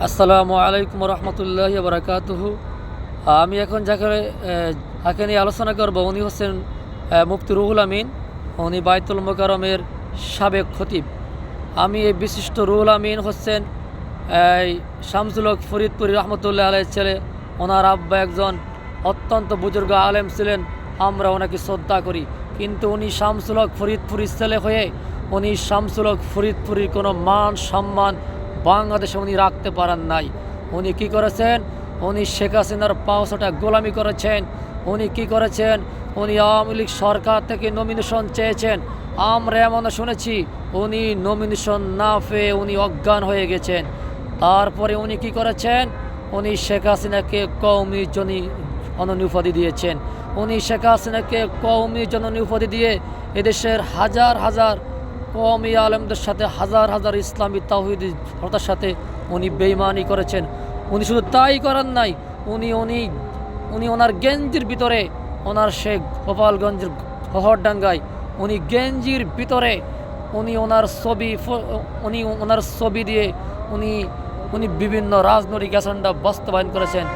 আসসালামু আলাইকুম রহমতুল্লাহি বারাকাতুহু। আমি এখন যাকে নিয়ে আলোচনা করব উনি হচ্ছেন মুফতি রুহুল আমিন। উনি বাইতুল মোকাররমের সাবেক খতিব। আমি এই বিশিষ্ট রুহুল আমিন হচ্ছেন এই শামসুল হক ফরিদপুরি রহমতুল্লাহ আলাইহির ছেলে। ওনার আব্বা একজন অত্যন্ত বুজুর্গ আলেম ছিলেন, আমরা ওনাকে শ্রদ্ধা করি। কিন্তু উনি শামসুল হক ফরিদপুরির ছেলে হয়ে উনি শামসুল হক ফরিদপুরির কোনো মান সম্মান বাংলাদেশে উনি রাখতে পারেন নাই। উনি কি করেছেন? উনি শেখ হাসিনার পাওসাটা গোলামি করেছেন। উনি কি করেছেন? উনি আওয়ামী লীগ সরকার থেকে নমিনেশন চেয়েছেন। আমরা এমনও শুনেছি উনি নমিনেশন না পেয়ে উনি অজ্ঞান হয়ে গেছেন। তারপরে উনি কি করেছেন? উনি শেখ হাসিনাকে কওমি জননী উপাধি দিয়েছেন। উনি শেখ হাসিনাকে কওমি জননী উপাধি দিয়ে এদেশের হাজার হাজার কওমি আলেমদের সাথে হাজার হাজার ইসলামী তাওহীদি জনতার সাথে উনি বেঈমানি করেছেন। উনি শুধু তাই করেন নাই, উনি উনি উনি ওনার গেঞ্জির ভিতরে, ওনার শেখ গোপালগঞ্জের হহরডাঙ্গায় উনি গেঞ্জির ভিতরে উনি ওনার ছবি দিয়ে উনি উনি বিভিন্ন রাজনৈতিক এজেন্ডা বাস্তবায়ন করেছেন।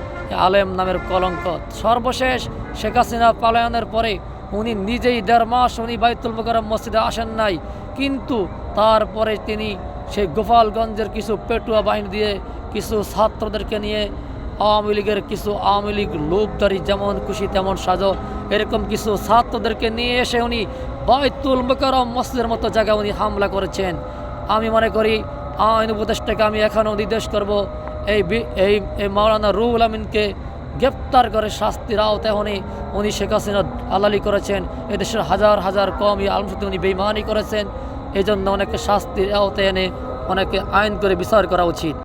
আলেম নামের কলঙ্ক। সর্বশেষ শেখ হাসিনা পলায়নের পরে উনি নিজেই 1.5 মাস উনি বাইতুল মোকাররম মসজিদে আসেন নাই। কিন্তু তারপরে তিনি সেই গোপালগঞ্জের কিছু পেটুয়া বাহিনী দিয়ে কিছু ছাত্রদেরকে নিয়ে আওয়ামী লীগ লোকদারি যেমন খুশি তেমন সাজো এরকম কিছু ছাত্রদেরকে নিয়ে এসে উনি বাইতুল মোকাররম মসজিদের মতো জায়গায় উনি হামলা করেছেন। আমি মনে করি আইন উপদেষ্টাকে আমি এখনও নির্দেশ করব এই মাওলানা রুহুল আমিনকে গ্রেপ্তার করে শাস্তির আওতায় উনি শেখ হাসিনা আলালি করেছেন। এদেশের হাজার হাজার কওমি আলেমের সাথে উনি বেঈমানি করেছেন। এই জন্য অনেকে শাস্তির আওতায় এনে অনেকে আইন করে বিচার করা উচিত।